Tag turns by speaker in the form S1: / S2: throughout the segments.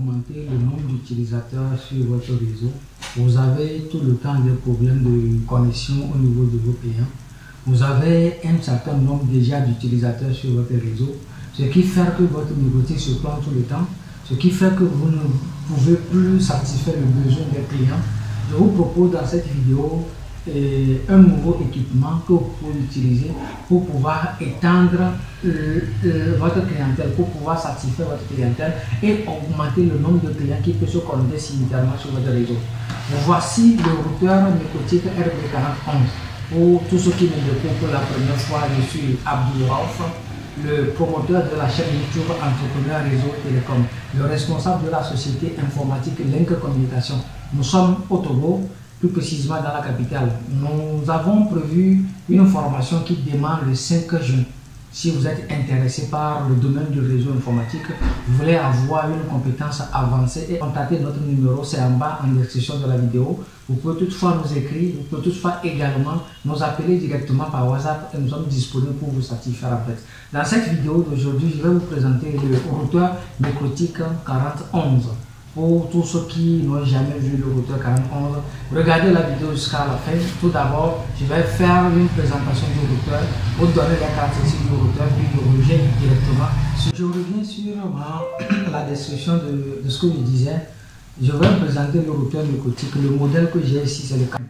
S1: augmenter le nombre d'utilisateurs sur votre réseau, vous avez tout le temps des problèmes de connexion au niveau de vos clients. Vous avez un certain nombre déjà d'utilisateurs sur votre réseau, ce qui fait que votre microtique se plante tout le temps, ce qui fait que vous ne pouvez plus satisfaire le besoin des clients. Je vous propose dans cette vidéo un nouveau équipement que vous pouvez utiliser pour pouvoir étendre votre clientèle, pour pouvoir satisfaire votre clientèle et augmenter le nombre de clients qui peuvent se connecter simultanément sur votre réseau. Voici le routeur microtique RB4011. Pour tous ceux qui me découvrent pour la première fois, je suis Abdul Raouf, le promoteur de la chaîne YouTube Entrepreneur Réseau Télécom, le responsable de la société informatique Link Communication. Nous sommes au Togo, plus précisément dans la capitale. Nous avons prévu une formation qui démarre le 5 juin. Si vous êtes intéressé par le domaine du réseau informatique, vous voulez avoir une compétence avancée et contactez notre numéro, c'est en bas en description de la vidéo. Vous pouvez toutefois nous écrire, vous pouvez toutefois également nous appeler directement par WhatsApp et nous sommes disponibles pour vous satisfaire en fait. Dans cette vidéo d'aujourd'hui, je vais vous présenter le routeur microtique 4011. Pour tous ceux qui n'ont jamais vu le routeur 4011, regardez la vidéo jusqu'à la fin. Tout d'abord, je vais faire une présentation du routeur, vous donner les caractéristiques du routeur, puis je reviens directement. Je reviens sur la description de ce que je disais. Je vais présenter le routeur microtique. Le modèle que j'ai ici, c'est le 40.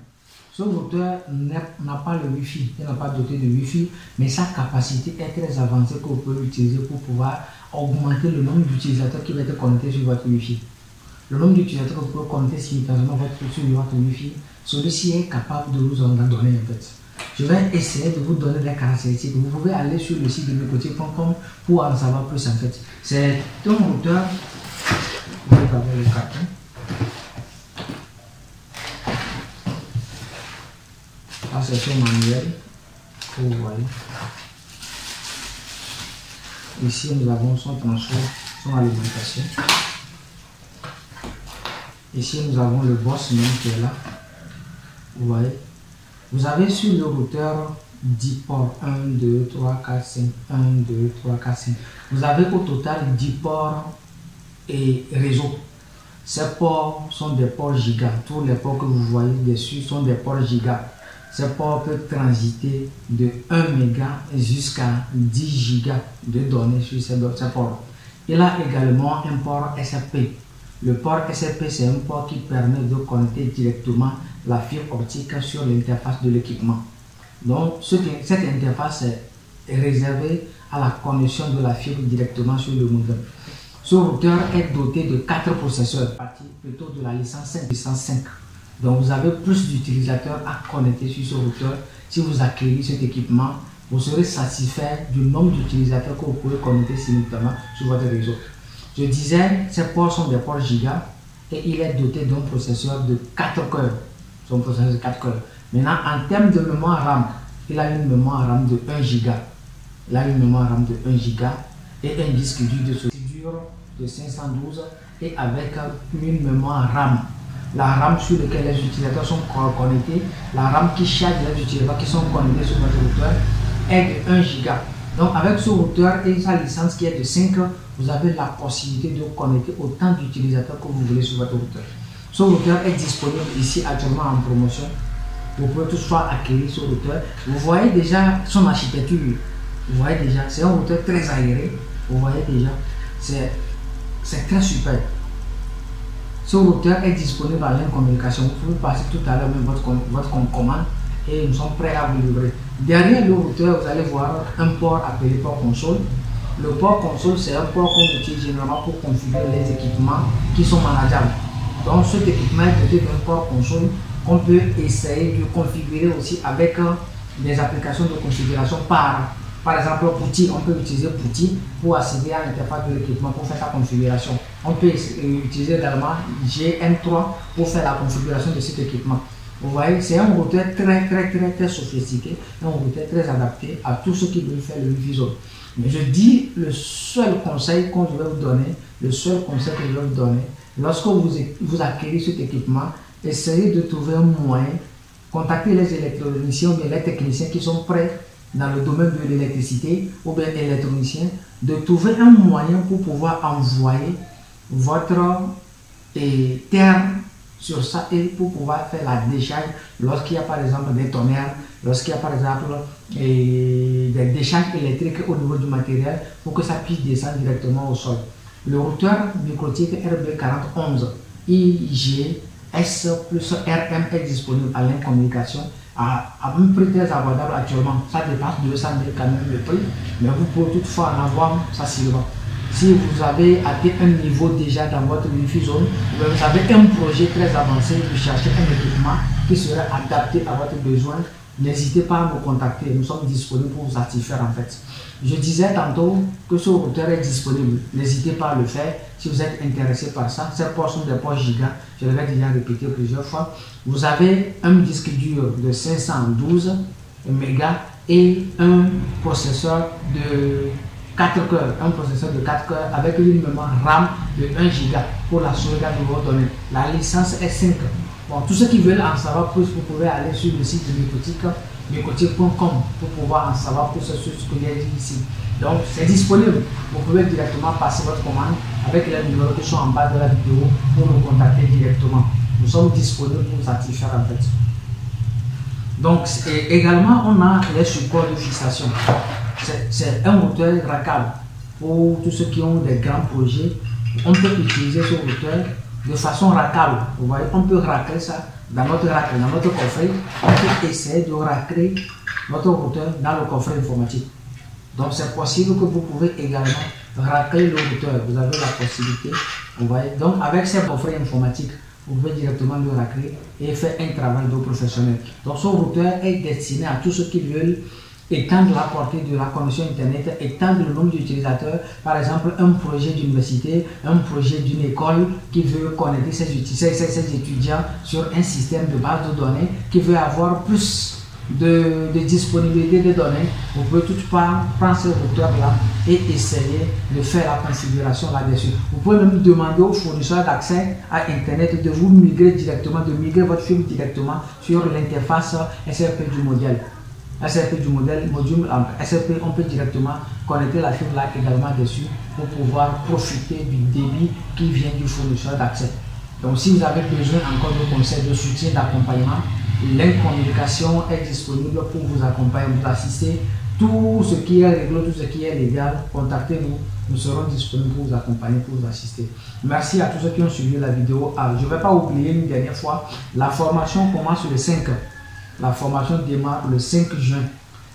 S1: Ce routeur n'a pas le Wi-Fi, il n'a pas doté de Wi-Fi, mais sa capacité est très avancée que vous pouvez utiliser pour pouvoir augmenter le nombre d'utilisateurs qui vont être connectés sur votre Wi-Fi. Le nombre d'utilisateurs que vous pouvez connecter simultanément sur votre Wi-Fi, celui-ci est capable de vous en donner en fait. Je vais essayer de vous donner les caractéristiques. Vous pouvez aller sur le site de microtique.com pour en savoir plus en fait. C'est un routeur, vous avez le carton. Là c'est son manuel, vous voyez. Ici nous avons son transfert, son alimentation. Ici, nous avons le boss même qui est là. Vous voyez. Vous avez sur le routeur 10 ports. 1, 2, 3, 4, 5. 1, 2, 3, 4, 5. Vous avez au total 10 ports et réseau. Ces ports sont des ports giga. Tous les ports que vous voyez dessus sont des ports giga. Ces ports peuvent transiter de 1 méga jusqu'à 10 gigas de données sur ces ports. Il a également un port SFP. Le port SFP, c'est un port qui permet de connecter directement la fibre optique sur l'interface de l'équipement. Donc, cette interface est réservée à la connexion de la fibre directement sur le modem. Ce routeur est doté de 4 processeurs, plutôt de la licence 5. Donc, vous avez plus d'utilisateurs à connecter sur ce routeur. Si vous acquérez cet équipement, vous serez satisfait du nombre d'utilisateurs que vous pouvez connecter simultanément sur votre réseau. Je disais, ces ports sont des ports giga et il est doté d'un processeur de 4 cœurs. Son processeur de 4 cœurs. Maintenant, en termes de mémoire RAM, il a une mémoire RAM de 1 giga. Il a une mémoire RAM de 1 giga et un disque dur de 512 et avec une mémoire RAM. La RAM sur laquelle les utilisateurs sont connectés, la RAM qui charge les utilisateurs qui sont connectés sur votre routeur est de 1 giga. Donc avec ce routeur et sa licence qui est de 5, vous avez la possibilité de connecter autant d'utilisateurs que vous voulez sur votre routeur. Ce routeur est disponible ici actuellement en promotion. Vous pouvez toutefois acquérir ce routeur. Vous voyez déjà son architecture. Vous voyez déjà, c'est un routeur très aéré. Vous voyez déjà, c'est très super. Ce routeur est disponible en ligne communication. Vous pouvez passer tout à l'heure même votre commande et nous sommes prêts à vous livrer. Derrière le routeur, vous allez voir un port appelé port console. Le port console, c'est un port qu'on utilise généralement pour configurer les équipements qui sont manageables. Donc, cet équipement est doté d'un port console qu'on peut essayer de configurer aussi avec des applications de configuration par exemple, Putty. On peut utiliser Putty pour accéder à l'interface de l'équipement pour faire sa configuration. On peut utiliser également GM3 pour faire la configuration de cet équipement. Vous voyez, c'est un routeur très sophistiqué, un routeur très adapté à tous ceux qui veulent faire le Wi-Fi zone. Mais je dis, le seul conseil que je vais vous donner, lorsque vous acquérez cet équipement, essayez de trouver un moyen, contactez les électroniciens ou bien les techniciens qui sont prêts dans le domaine de l'électricité ou bien électroniciens, de trouver un moyen pour pouvoir envoyer votre terre sur ça et pour pouvoir faire la décharge lorsqu'il y a par exemple des tonnerres, lorsqu'il y a par exemple des décharges électriques au niveau du matériel pour que ça puisse descendre directement au sol. Le routeur microtique RB4011 IGS plus RM est disponible à l'incommunication à un prix très abordable actuellement. Ça dépasse 200 000 quand même le prix, mais vous pouvez toutefois en avoir facilement. Si vous avez atteint un niveau déjà dans votre Wi-Fi zone, vous avez un projet très avancé, vous cherchez un équipement qui serait adapté à votre besoin, n'hésitez pas à nous contacter, nous sommes disponibles pour vous satisfaire en fait. Je disais tantôt que ce routeur est disponible, n'hésitez pas à le faire si vous êtes intéressé par ça. Ces ports sont des ports gigas, je l'avais déjà répété plusieurs fois. Vous avez un disque dur de 512 mégas et un processeur de 4 cœurs, un processeur de 4 cœurs avec une mémoire RAM de 1 Go pour la sauvegarde de vos données. La licence est 5. Bon, tous ceux qui veulent en savoir plus, vous pouvez aller sur le site de microtik.com pour pouvoir en savoir plus sur ce que j'ai dit ici. Donc, c'est disponible. Vous pouvez directement passer votre commande avec les numéros qui sont en bas de la vidéo pour nous contacter directement. Nous sommes disponibles pour vous satisfaire en fait. Donc, également, on a les supports de fixation. C'est un routeur rackable. Pour tous ceux qui ont des grands projets, on peut utiliser ce routeur de façon rackable. Vous voyez, on peut racler ça dans notre rack, dans notre coffret. On peut essayer de racler notre routeur dans le coffret informatique. Donc, c'est possible que vous pouvez également racler le routeur. Vous avez la possibilité. Vous voyez, donc avec ces coffrets informatiques, vous pouvez directement le racler et faire un travail de professionnel. Donc, ce routeur est destiné à tous ceux qui veulent étendre la portée de la connexion Internet, étendre le nombre d'utilisateurs, par exemple un projet d'université, un projet d'une école qui veut connecter ses étudiants sur un système de base de données, qui veut avoir plus de disponibilité de données. Vous pouvez toutefois prendre ce routeur-là et essayer de faire la configuration là-dessus. Vous pouvez même demander au fournisseur d'accès à Internet de vous migrer directement, de migrer votre fibre directement sur l'interface SRP du modèle. SRP du module SRP, on peut directement connecter la fibre là également dessus pour pouvoir profiter du débit qui vient du fournisseur d'accès. Donc si vous avez besoin encore de conseils, de soutien, d'accompagnement, l'incommunication est disponible pour vous accompagner, vous assister. Tout ce qui est réglo, tout ce qui est légal, contactez-nous. Nous serons disponibles pour vous accompagner, pour vous assister. Merci à tous ceux qui ont suivi la vidéo. Je ne vais pas oublier une dernière fois, la formation commence le 5. La formation démarre le 5 juin.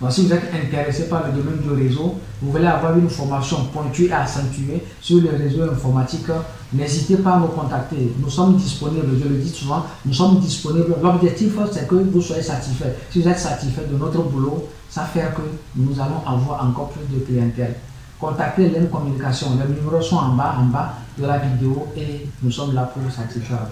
S1: Donc, si vous êtes intéressé par le domaine du réseau, vous voulez avoir une formation pointue et accentuée sur le réseau informatique, n'hésitez pas à nous contacter. Nous sommes disponibles, je le dis souvent, nous sommes disponibles. L'objectif, c'est que vous soyez satisfait. Si vous êtes satisfait de notre boulot, ça fait que nous allons avoir encore plus de clientèle. Contactez l'incommunication. Les numéros sont en bas de la vidéo et nous sommes là pour vous satisfaire.